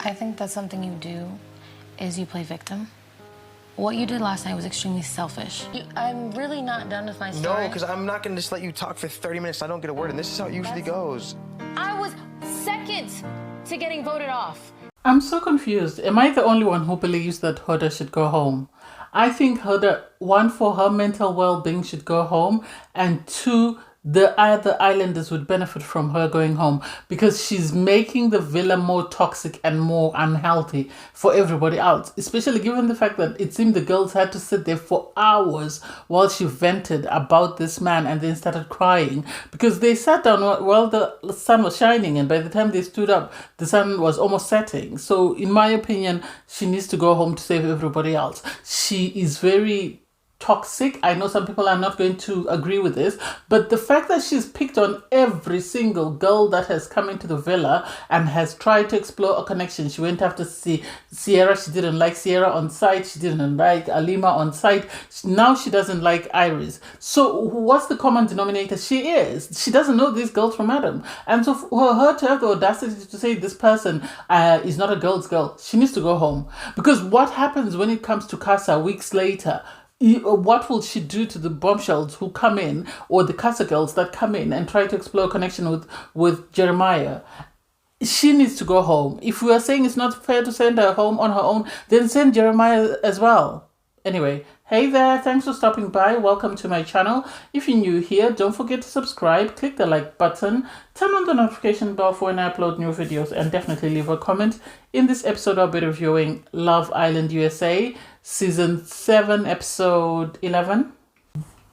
I think that something you do is you play victim. What you did last night was extremely selfish. I'm really not done with my story. No, because I'm not going to just let you talk for 30 minutes. I don't get a word, and this is how it usually goes. I was second to getting voted off. I'm so confused. Am I the only one who believes that Huda should go home? I think Huda, one, for her mental well-being, should go home, and two, the other islanders would benefit from her going home because she's making the villa more toxic and more unhealthy for everybody else, especially given the fact that it seemed the girls had to sit there for hours while she vented about this man and then started crying because they sat down while the sun was shining, and by the time they stood up, the sun was almost setting. So in my opinion, she needs to go home to save everybody else. She is very toxic. I know some people are not going to agree with this, but the fact that she's picked on every single girl that has come into the villa and has tried to explore a connection. She went after Sierra. She didn't like Sierra on site. She didn't like Alima on site. Now she doesn't like Iris. So what's the common denominator? She doesn't know these girls from Adam. And so for her to have the audacity to say this person is not a girl's girl, she needs to go home. Because what happens when it comes to Casa weeks later? What will she do to the bombshells who come in, or the Casa girls that come in and try to explore a connection with Jeremiah? She needs to go home. If we are saying it's not fair to send her home on her own, then send Jeremiah as well. Anyway, hey there, thanks for stopping by. Welcome to my channel. If you're new here, don't forget to subscribe, click the like button, turn on the notification bell for when I upload new videos, and definitely leave a comment. In this episode, I'll be reviewing Love Island USA, Season 7, Episode 11.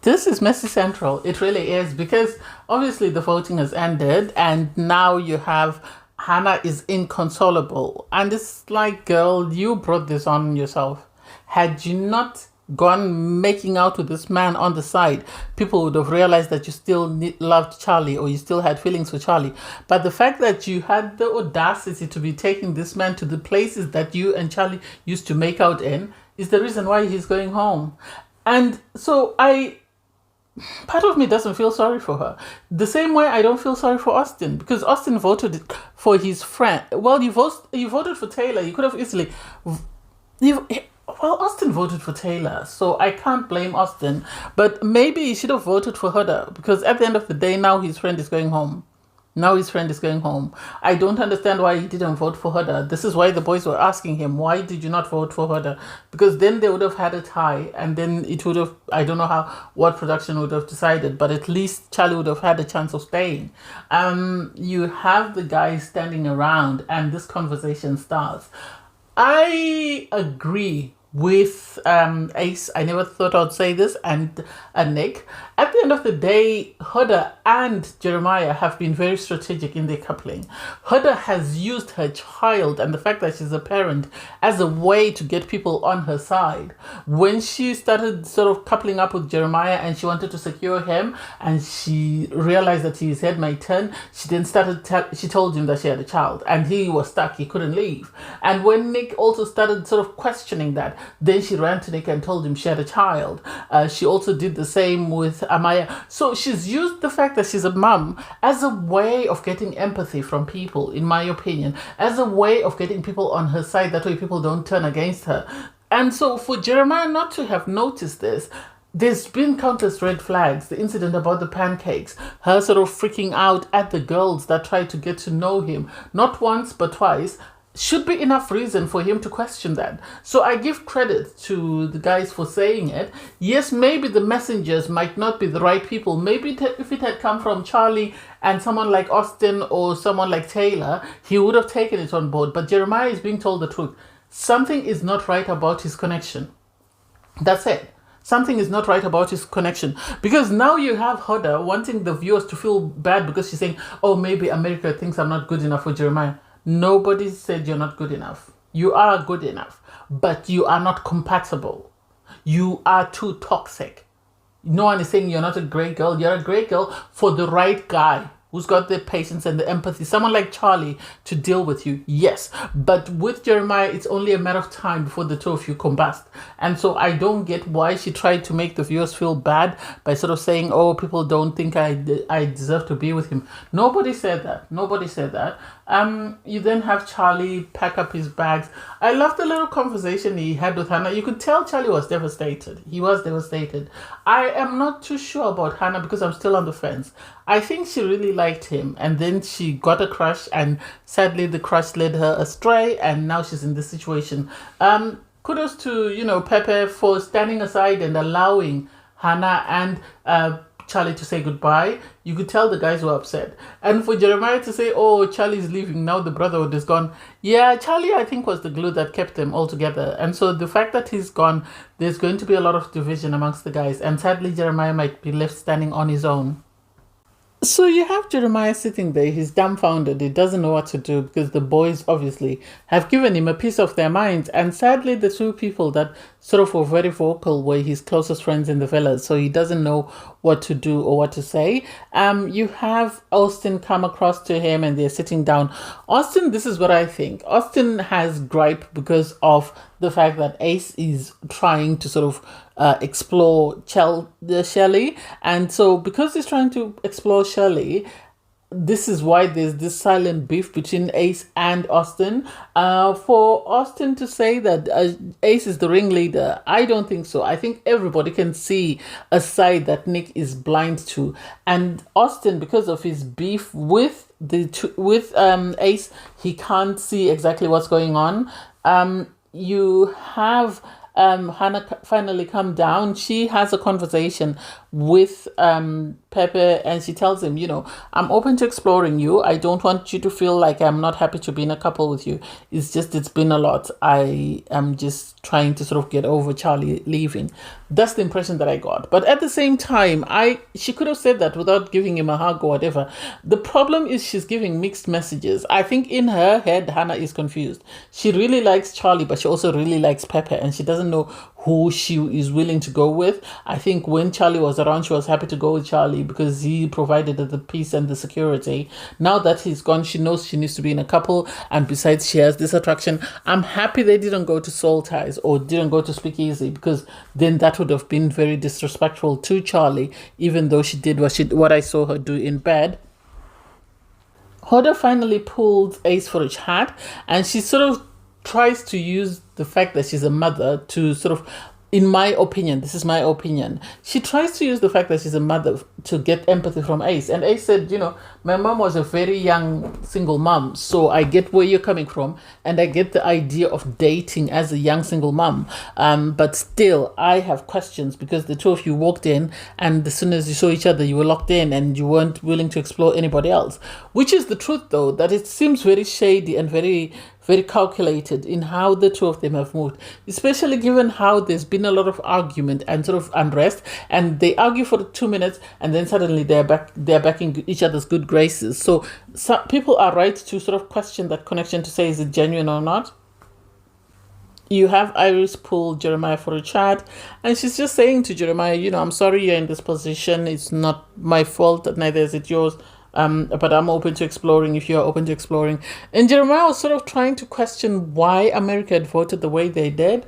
This is messy central. It really is, because obviously the voting has ended and now you have Hannah is inconsolable. And it's like, girl, you brought this on yourself. Had you not gone making out with this man on the side, people would have realized that you still loved Charlie, or you still had feelings for Charlie. But the fact that you had the audacity to be taking this man to the places that you and Charlie used to make out in is the reason why he's going home. And so part of me doesn't feel sorry for her. The same way I don't feel sorry for Austin, because Austin voted for his friend. Well, you voted for Taylor. You could have easily... Well, Austin voted for Taylor, so I can't blame Austin. But maybe he should have voted for Huda, because at the end of the day, now his friend is going home. I don't understand why he didn't vote for Huda. This is why the boys were asking him, why did you not vote for Huda? Because then they would have had a tie, and then it would have, I don't know what production would have decided, but at least Charlie would have had a chance of staying. You have the guys standing around, and this conversation starts. I agree with Ace. I never thought I'd say this, and Nick. At the end of the day, Huda and Jeremiah have been very strategic in their coupling. Huda has used her child and the fact that she's a parent as a way to get people on her side. When she started sort of coupling up with Jeremiah and she wanted to secure him, and she realized that his head might turn, she then she told him that she had a child, and he was stuck. He couldn't leave. And when Nick also started sort of questioning that, then she ran to Nick and told him she had a child. She also did the same with Amaya. So she's used the fact that she's a mum as a way of getting empathy from people, in my opinion, as a way of getting people on her side. That way people don't turn against her. And so for Jeremiah not to have noticed this, there's been countless red flags. The incident about the pancakes, her sort of freaking out at the girls that tried to get to know him, not once but twice, should be enough reason for him to question that. So I give credit to the guys for saying it. Yes, maybe the messengers might not be the right people. Maybe if it had come from Charlie and someone like Austin or someone like Taylor, he would have taken it on board. But Jeremiah is being told the truth. Something is not right about his connection. That's it. Something is not right about his connection. Because now you have Huda wanting the viewers to feel bad because she's saying, oh, maybe America thinks I'm not good enough for Jeremiah. Nobody said you're not good enough. You are good enough, but you are not compatible. You are too toxic. No one is saying you're not a great girl. You're a great girl for the right guy who's got the patience and the empathy. Someone like Charlie to deal with you, yes. But with Jeremiah, it's only a matter of time before the two of you combust. And so I don't get why she tried to make the viewers feel bad by sort of saying, oh, people don't think I deserve to be with him. Nobody said that. Nobody said that. You then have Charlie pack up his bags. I love the little conversation he had with Hannah. You could tell Charlie was devastated. He was devastated. I am not too sure about Hannah because I'm still on the fence. I think she really liked him, and then she got a crush, and sadly the crush led her astray, and now she's in this situation. Kudos to, Pepe for standing aside and allowing Hannah and Charlie to say goodbye. You could tell the guys were upset. And for Jeremiah to say, oh, Charlie's leaving, now the brotherhood is gone. Yeah, Charlie, I think, was the glue that kept them all together. And so the fact that he's gone, there's going to be a lot of division amongst the guys. And sadly, Jeremiah might be left standing on his own. So you have Jeremiah sitting there, he's dumbfounded, he doesn't know what to do because the boys obviously have given him a piece of their minds. And sadly, the two people that sort of were very vocal were his closest friends in the villa, so he doesn't know what to do or what to say. You have Austin come across to him and they're sitting down. Austin, this is what I think. Austin has gripe because of the fact that Ace is trying to sort of explore Shirley. And so because he's trying to explore Shirley, this is why there's this silent beef between Ace and Austin. For Austin to say that Ace is the ringleader, I don't think so. I think everybody can see a side that Nick is blind to. And Austin, because of his beef with Ace, he can't see exactly what's going on. You have Hannah finally come down. She has a conversation with Pepe, and she tells him, I'm open to exploring you. I don't want you to feel like I'm not happy to be in a couple with you. It's been a lot. I am just trying to sort of get over Charlie leaving. That's the impression that I got. But at the same time, she could have said that without giving him a hug or whatever. The problem is she's giving mixed messages. I think in her head, Hannah is confused. She really likes Charlie, but she also really likes Pepe, and she doesn't know who she is willing to go with. I think when Charlie was around, she was happy to go with Charlie because he provided her the peace and the security. Now that he's gone, she knows she needs to be in a couple, and besides, she has this attraction. I'm happy they didn't go to Soul Ties or didn't go to SpeakEasy, because then that would have been very disrespectful to Charlie, even though she did what I saw her do in bed. Huda finally pulls Ace for a chat, and she sort of tries to use the fact that she's a mother to sort of, in my opinion, this is my opinion, she tries to use the fact that she's a mother to get empathy from Ace. And Ace said, my mom was a very young single mom, so I get where you're coming from, and I get the idea of dating as a young single mom. But still, I have questions because the two of you walked in, and as soon as you saw each other, you were locked in and you weren't willing to explore anybody else. Which is the truth, though, that it seems very shady and very calculated in how the two of them have moved, especially given how there's been a lot of argument and sort of unrest, and they argue for 2 minutes and then suddenly they're back in each other's good graces. So some people are right to sort of question that connection, to say is it genuine or not. You have Iris pull Jeremiah for a chat, and she's just saying to Jeremiah, I'm sorry you're in this position. It's not my fault, neither is it yours. But I'm open to exploring if you're open to exploring. And Jeremiah was sort of trying to question why America had voted the way they did.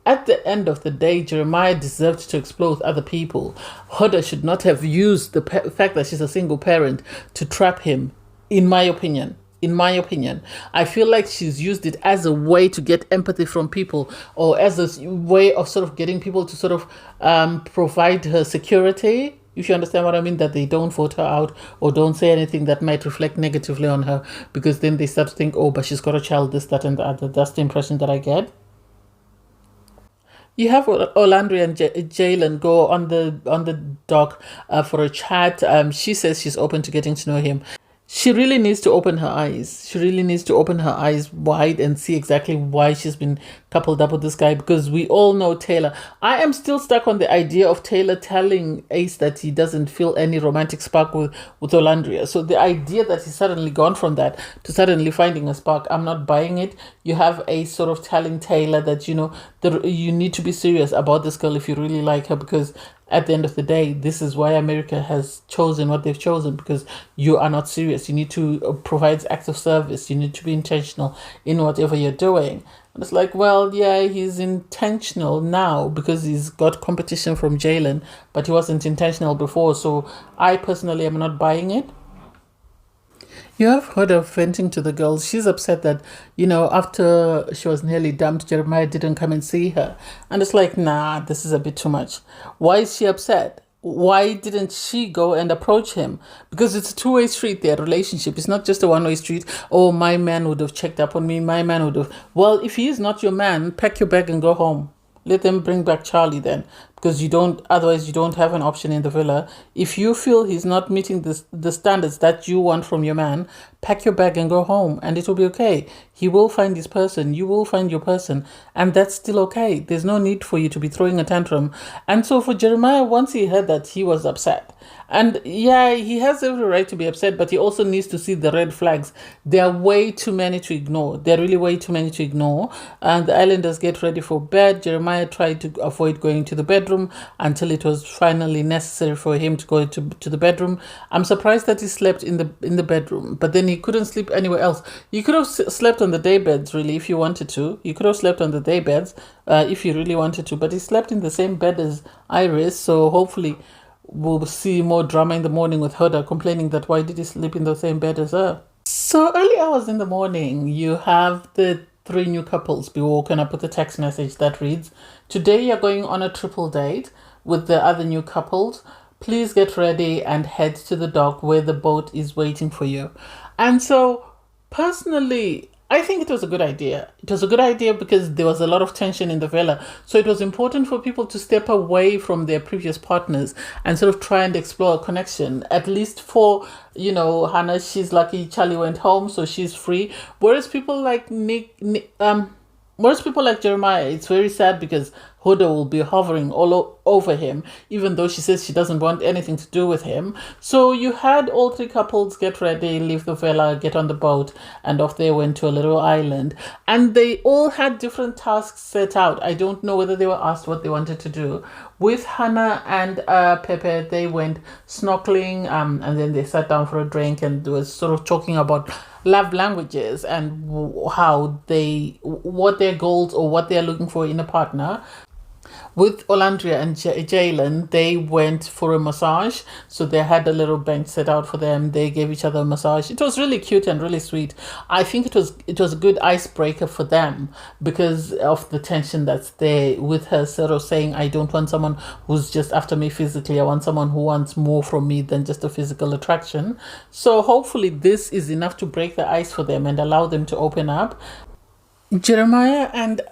At the end of the day, Jeremiah deserved to explore with other people. Huda should not have used the fact that she's a single parent to trap him, in my opinion. I feel like she's used it as a way to get empathy from people, or as a way of sort of getting people to sort of provide her security. If you understand what I mean, that they don't vote her out or don't say anything that might reflect negatively on her, because then they start to think, oh, but she's got a child, this, that, and the other. That's the impression that I get. You have Orlando and Jalen go on the dock for a chat. She says she's open to getting to know him. She really needs to open her eyes. She really needs to open her eyes wide and see exactly why she's been coupled up with this guy, because we all know Taylor. I am still stuck on the idea of Taylor telling Ace that he doesn't feel any romantic spark with Orlandria. So the idea that he's suddenly gone from that to suddenly finding a spark, I'm not buying it. You have Ace sort of telling Taylor that, you need to be serious about this girl if you really like her, because at the end of the day, this is why America has chosen what they've chosen, because you are not serious. You need to provide acts of service. You need to be intentional in whatever you're doing. And it's like, well, yeah, he's intentional now because he's got competition from Jalen, but he wasn't intentional before. So I personally am not buying it. You have heard her venting to the girls. She's upset that, you know, after she was nearly dumped, Jeremiah didn't come and see her. And it's like, nah, this is a bit too much. Why is she upset? Why didn't she go and approach him? Because it's a two-way street, their relationship. It's not just a one-way street. Oh, my man would have checked up on me. My man would have. Well, if he is not your man, pack your bag and go home. Let them bring back Charlie then, because otherwise you don't have an option in the villa. If you feel he's not meeting the standards that you want from your man, pack your bag and go home, and it will be okay. He will find his person, you will find your person, and that's still okay. There's no need for you to be throwing a tantrum. And so for Jeremiah, once he heard that, he was upset. And yeah, he has every right to be upset, but he also needs to see the red flags. There are way too many to ignore. There are really way too many to ignore. And the islanders get ready for bed. Jeremiah tried to avoid going to the bedroom until it was finally necessary for him to go to the bedroom. I'm surprised that he slept in the bedroom, but then he couldn't sleep anywhere else. You could have slept on the day beds, really, if you wanted to. You could have slept on the day beds if you really wanted to, but he slept in the same bed as Iris, so hopefully we'll see more drama in the morning with Huda complaining that why did he sleep in the same bed as her. So early hours in the morning, you have the 3 new couples be woken up with a text message that reads, "Today you're going on a triple date with the other new couples. Please get ready and head to the dock where the boat is waiting for you." And so personally, I think it was a good idea. It was a good idea because there was a lot of tension in the villa. So it was important for people to step away from their previous partners and sort of try and explore a connection. At least for, you know, Hannah, she's lucky Charlie went home, so she's free. Whereas people like Jeremiah, it's very sad because Huda will be hovering all over him, even though she says she doesn't want anything to do with him. So you had all 3 couples get ready, leave the villa, get on the boat, and off they went to a little island. And they all had different tasks set out. I don't know whether they were asked what they wanted to do. With Hannah and Pepe, they went snorkeling, and then they sat down for a drink and was sort of talking about love languages and what their goals or what they're looking for in a partner. With Olandria and Jalen, they went for a massage. So they had a little bench set out for them. They gave each other a massage. It was really cute and really sweet. I think it was a good icebreaker for them because of the tension that's there with her sort of saying, I don't want someone who's just after me physically. I want someone who wants more from me than just a physical attraction. So hopefully this is enough to break the ice for them and allow them to open up. Jeremiah and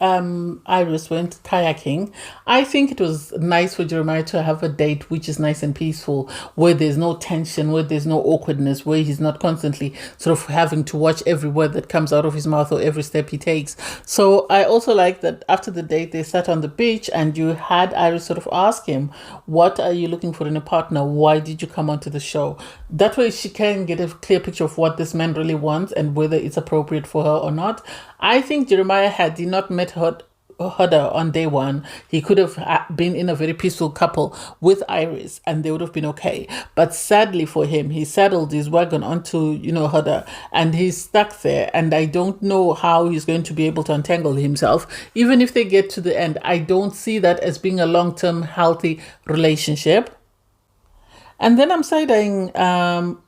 Iris went kayaking. I think it was nice for Jeremiah to have a date which is nice and peaceful, where there's no tension, where there's no awkwardness, where he's not constantly sort of having to watch every word that comes out of his mouth or every step he takes. So I also like that after the date they sat on the beach and you had Iris sort of ask him, what are you looking for in a partner? Why did you come onto the show? That way she can get a clear picture of what this man really wants and whether it's appropriate for her or not. I think Jeremiah, had he not met Huda on day 1, he could have been in a very peaceful couple with Iris and they would have been okay. But sadly for him, he saddled his wagon onto, Huda, and he's stuck there. And I don't know how he's going to be able to untangle himself. Even if they get to the end, I don't see that as being a long-term healthy relationship. And then I'm side-eyeing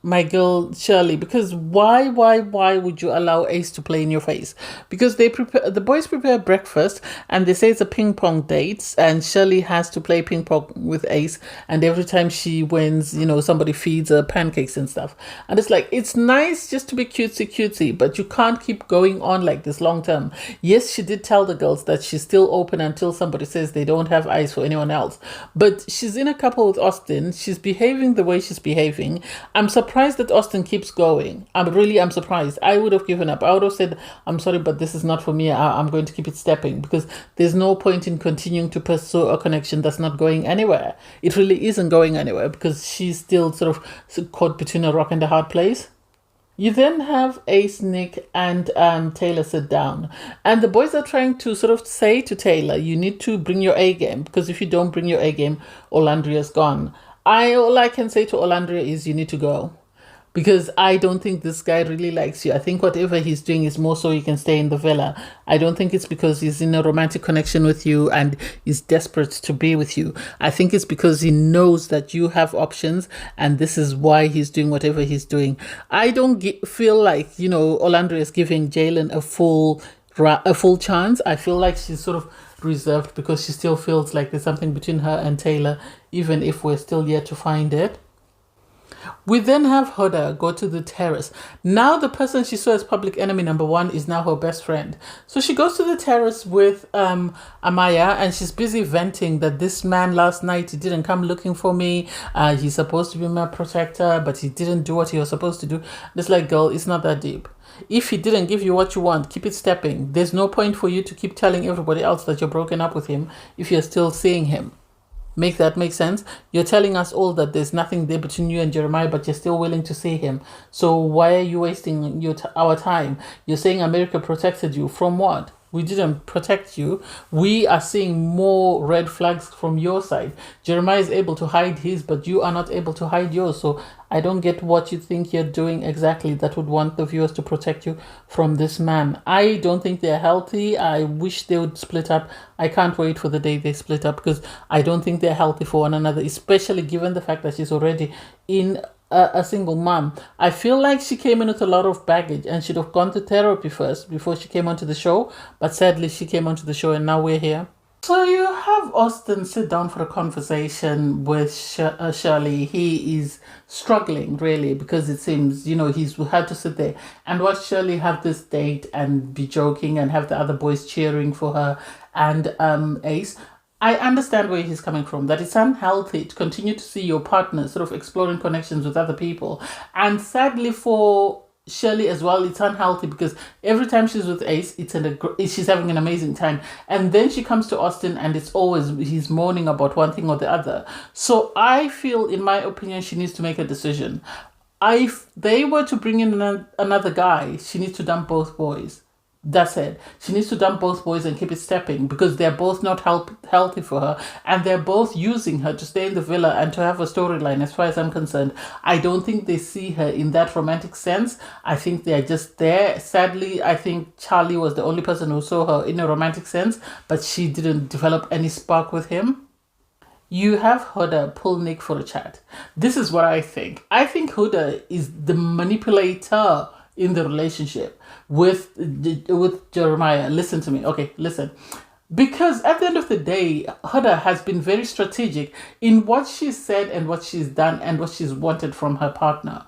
my girl Shirley, because why would you allow Ace to play in your face? Because the boys prepare breakfast and they say it's a ping pong date, and Shirley has to play ping pong with Ace, and every time she wins, somebody feeds her pancakes and stuff. And it's like, it's nice just to be cutesy, but you can't keep going on like this long term. Yes, she did tell the girls that she's still open until somebody says they don't have eyes for anyone else. But she's in a couple with Austin. She's behaving the way she's behaving. I'm surprised that Austin keeps going. I'm surprised. I would have given up. I would have said, I'm sorry, but this is not for me. I'm going to keep it stepping, because there's no point in continuing to pursue a connection that's not going anywhere. It really isn't going anywhere because she's still sort of caught between a rock and a hard place. You then have Ace, Nick, and Taylor sit down. And the boys are trying to sort of say to Taylor, you need to bring your A game, because if you don't bring your A game, Olandria's gone. All I can say to Olandria is you need to go. because I don't think this guy really likes you. I think whatever he's doing is more so you can stay in the villa. I don't think it's because he's in a romantic connection with you and he's desperate to be with you. I think it's because he knows that you have options and this is why he's doing whatever he's doing. I don't feel like, Orlando is giving Jalen a full chance. I feel like she's sort of reserved because she still feels like there's something between her and Taylor, even if we're still yet to find it. We then have Huda go to the terrace. Now the person she saw as public enemy number 1 is now her best friend. So she goes to the terrace with Amaya, and she's busy venting that this man last night, he didn't come looking for me. He's supposed to be my protector, but he didn't do what he was supposed to do. It's like, girl, it's not that deep. If he didn't give you what you want, keep it stepping. There's no point for you to keep telling everybody else that you're broken up with him if you're still seeing him. Make that make sense? You're telling us all that there's nothing there between you and Jeremiah, but you're still willing to see him. So why are you wasting our time? You're saying America protected you from what? We didn't protect you. We are seeing more red flags from your side. Jeremiah is able to hide his, but you are not able to hide yours. So I don't get what you think you're doing exactly that would want the viewers to protect you from this man. I don't think they're healthy. I wish they would split up. I can't wait for the day they split up because I don't think they're healthy for one another, especially given the fact that she's already in a single mom. I feel like she came in with a lot of baggage and should have gone to therapy first before she came onto the show. But sadly, she came onto the show and now we're here. So you have Austin sit down for a conversation with Shirley. He is struggling really because it seems, he's had to sit there and watch Shirley have this date and be joking and have the other boys cheering for her and Ace. I understand where he's coming from, that it's unhealthy to continue to see your partner sort of exploring connections with other people. And sadly for Shirley as well, it's unhealthy because every time she's with Ace, she's having an amazing time. And then she comes to Austin and it's always, he's moaning about one thing or the other. So I feel, in my opinion, she needs to make a decision. If they were to bring in another guy, she needs to dump both boys. That's it. She needs to dump both boys and keep it stepping because they're both not healthy for her and they're both using her to stay in the villa and to have a storyline. As far as I'm concerned, I don't think they see her in that romantic sense. I think they're just there. Sadly, I think Charlie was the only person who saw her in a romantic sense, but she didn't develop any spark with him. You have Huda pull Nick for a chat. This is what I think. I think Huda is the manipulator in the relationship with Jeremiah. Listen to me. Okay, listen. Because at the end of the day, Huda has been very strategic in what she's said and what she's done and what she's wanted from her partner.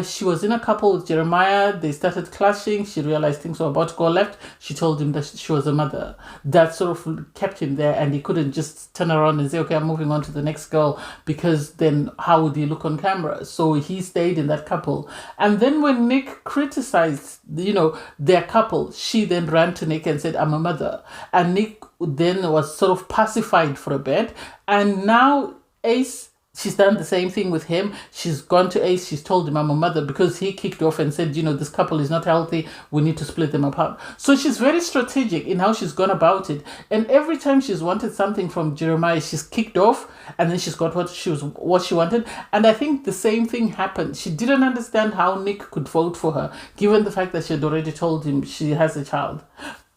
She was in a couple with Jeremiah. They started clashing. She realized things were about to go left. She told him that she was a mother. That sort of kept him there and he couldn't just turn around and say, okay, I'm moving on to the next girl, because then how would he look on camera? So he stayed in that couple. And then when Nick criticized, their couple, she then ran to Nick and said, I'm a mother. And Nick then was sort of pacified for a bit. And now Ace, she's done the same thing with him. She's gone to Ace. She's told him, I'm a mother, because he kicked off and said, this couple is not healthy. We need to split them apart. So she's very strategic in how she's gone about it. And every time she's wanted something from Jeremiah, she's kicked off and then she's got what she wanted. And I think the same thing happened. She didn't understand how Nick could vote for her, given the fact that she had already told him she has a child.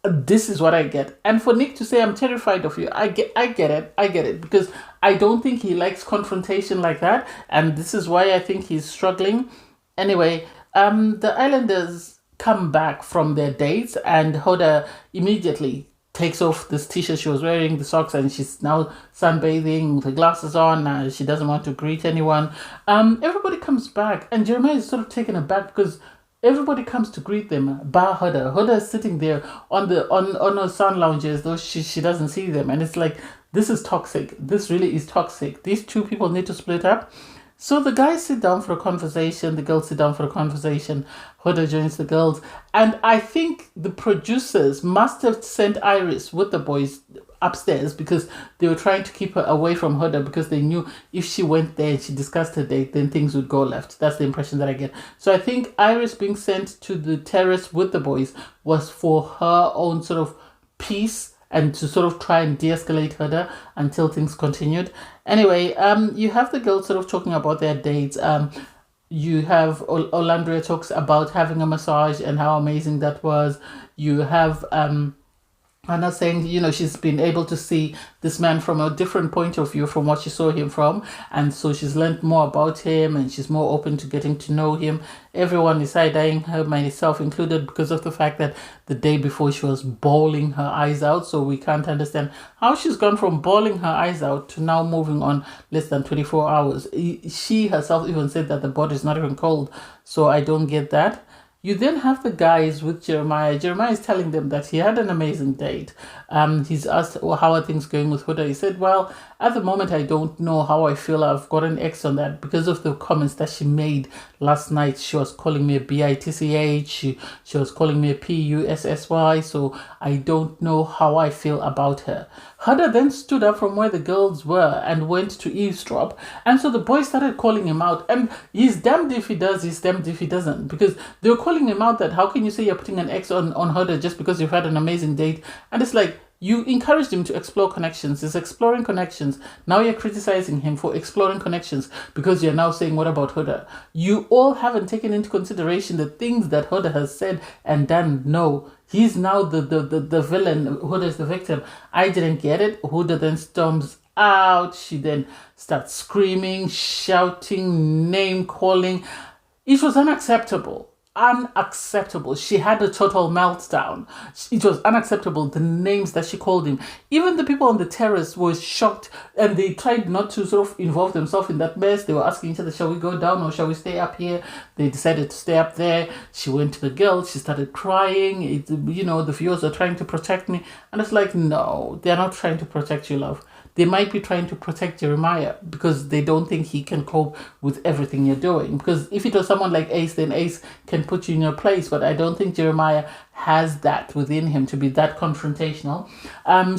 This is what I get. And for Nick to say, I'm terrified of you, I get it, because I don't think he likes confrontation like that, and this is why I think he's struggling. Anyway, the Islanders come back from their dates, and Huda immediately takes off this t-shirt she was wearing, the socks, and she's now sunbathing with her glasses on. She doesn't want to greet anyone. Everybody comes back, and Jeremiah is sort of taken aback because everybody comes to greet them, bar Huda. Huda is sitting there on her sun lounge as though she doesn't see them. And it's like, this is toxic. This really is toxic. These two people need to split up. So the guys sit down for a conversation. The girls sit down for a conversation. Huda joins the girls. And I think the producers must have sent Iris with the boys upstairs because they were trying to keep her away from Huda, because they knew if she went there and she discussed her date, then things would go left. That's the impression that I get. So I think Iris being sent to the terrace with the boys was for her own sort of peace and to sort of try and de-escalate Huda until things continued. Anyway, you have the girls sort of talking about their dates. You have Olandria talks about having a massage and how amazing that was. You have Anna saying, you know, she's been able to see this man from a different point of view from what she saw him from. And so she's learned more about him and she's more open to getting to know him. Everyone is side-eyeing her, myself included, because of the fact that the day before she was bawling her eyes out. So we can't understand how she's gone from bawling her eyes out to now moving on less than 24 hours. She herself even said that the body is not even cold. So I don't get that. You then have the guys with Jeremiah. Jeremiah is telling them that he had an amazing date. He's asked, well, how are things going with Huda? He said, well, at the moment, I don't know how I feel. I've got an X on that because of the comments that she made last night. She was calling me a bitch. She was calling me a pussy. So I don't know how I feel about her. Huda then stood up from where the girls were and went to eavesdrop. And so the boys started calling him out. And he's damned if he does, he's damned if he doesn't. Because they were calling him out that how can you say you're putting an X on Huda just because you've had an amazing date? And it's like, you encouraged him to explore connections. He's exploring connections. Now you're criticizing him for exploring connections because you're now saying, what about Huda? You all haven't taken into consideration the things that Huda has said and done. No, he's now the villain. Huda's the victim. I didn't get it. Huda then storms out. She then starts screaming, shouting, name calling. It was unacceptable. Unacceptable. She had a total meltdown. It was unacceptable, the names that she called him. Even the people on the terrace were shocked and they tried not to sort of involve themselves in that mess. They were asking each other, shall we go down or shall we stay up here? They decided to stay up there. She went to the girls. She started crying. The viewers are trying to protect me. And it's like, no, they're not trying to protect you, love. They might be trying to protect Jeremiah because they don't think he can cope with everything you're doing. Because if it was someone like Ace, then Ace can put you in your place. But I don't think Jeremiah has that within him to be that confrontational.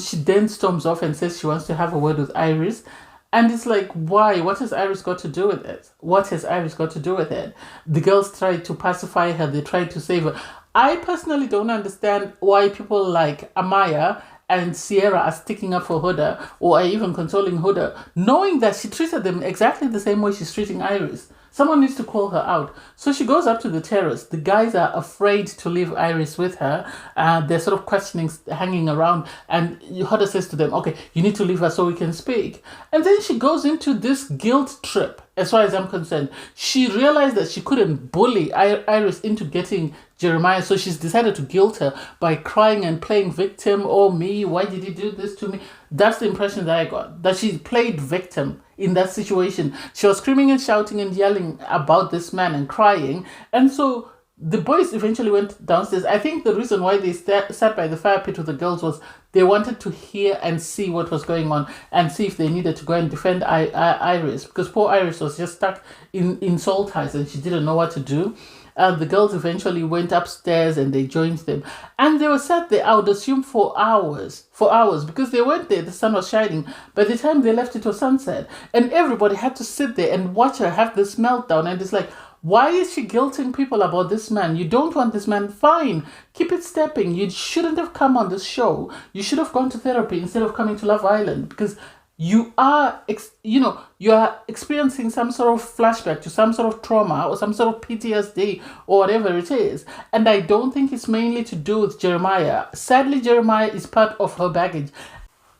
She then storms off and says she wants to have a word with Iris. And it's like, why? What has Iris got to do with it? What has Iris got to do with it? The girls tried to pacify her. They tried to save her. I personally don't understand why people like Amaya and Sierra are sticking up for Huda or are even consoling Huda, knowing that she treated them exactly the same way she's treating Iris. Someone needs to call her out. So she goes up to the terrace. The guys are afraid to leave Iris with her. They're sort of questioning, hanging around. And Huda says to them, okay, you need to leave her so we can speak. And then she goes into this guilt trip, as far as I'm concerned. She realized that she couldn't bully Iris into getting Jeremiah, so she's decided to guilt her by crying and playing victim. Oh, me, why did you do this to me? That's the impression that I got, that she played victim in that situation. She was screaming and shouting and yelling about this man and crying. And so the boys eventually went downstairs. I think the reason why they sat by the fire pit with the girls was they wanted to hear and see what was going on and see if they needed to go and defend Iris, because poor Iris was just stuck in soul ties and she didn't know what to do. The girls eventually went upstairs and they joined them. And they were sat there, I would assume, for hours, because they weren't there. The sun was shining. By the time they left, it was sunset. And everybody had to sit there and watch her have this meltdown. And it's like, why is she guilting people about this man? You don't want this man? Fine. Keep it stepping. You shouldn't have come on this show. You should have gone to therapy instead of coming to Love Island, because you are experiencing some sort of flashback to some sort of trauma or some sort of PTSD or whatever it is. And I don't think it's mainly to do with Jeremiah. Sadly, Jeremiah is part of her baggage.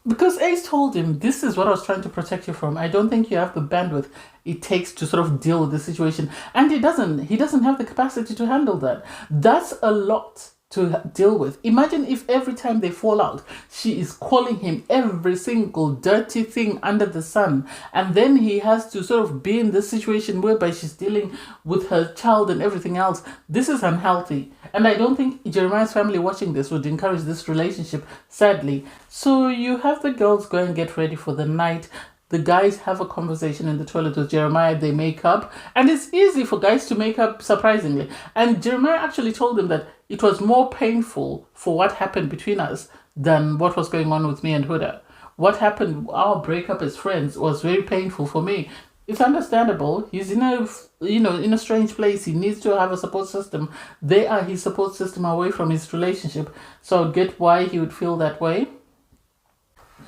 Because Ace told him, this is what I was trying to protect you from. I don't think you have the bandwidth it takes to sort of deal with the situation. And he doesn't have the capacity to handle that. That's a lot to deal with. Imagine if every time they fall out, she is calling him every single dirty thing under the sun, and then he has to sort of be in this situation whereby she's dealing with her child and everything else. This is unhealthy, and I don't think Jeremiah's family watching this would encourage this relationship, sadly. So you have the girls go and get ready for the night. The guys have a conversation in the toilet with Jeremiah. They make up. And it's easy for guys to make up, surprisingly. And Jeremiah actually told them that it was more painful for what happened between us than what was going on with me and Huda. What happened, our breakup as friends, was very painful for me. It's understandable. He's in a strange place. He needs to have a support system. They are his support system away from his relationship. So I get why he would feel that way.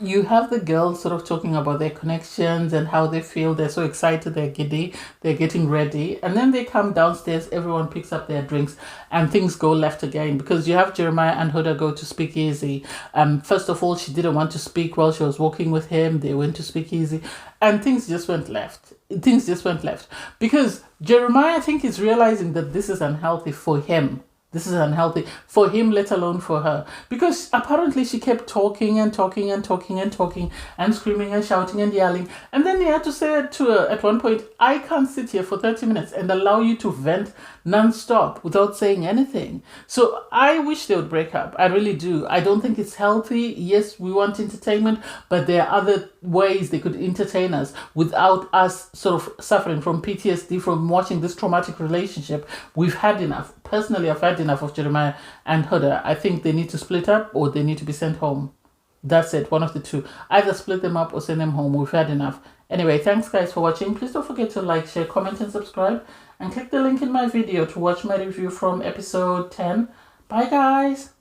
you have the girls sort of talking about their connections and how they feel. They're so excited, they're giddy, they're getting ready. And then they come downstairs, everyone picks up their drinks, and things go left again. Because you have Jeremiah and Huda go to SpeakEasy. First of all, she didn't want to speak while she was walking with him. They went to SpeakEasy, and things just went left. Things just went left. Because Jeremiah, I think, is realizing that this is unhealthy for him. This is unhealthy for him, let alone for her. Because apparently she kept talking and talking and talking and talking and screaming and shouting and yelling. And then he had to say to her at one point, I can't sit here for 30 minutes and allow you to vent non-stop without saying anything. So I wish they would break up. I really do. I don't think it's healthy. Yes, we want entertainment, but there are other ways they could entertain us without us sort of suffering from PTSD from watching this traumatic relationship. We've had enough. Personally, I've had enough of Jeremiah and Huda. I think they need to split up or they need to be sent home. That's it, one of the two. Either split them up or send them home. We've had enough. Anyway, thanks guys for watching. Please don't forget to like, share, comment and subscribe. And click the link in my video to watch my review from episode 10. Bye guys.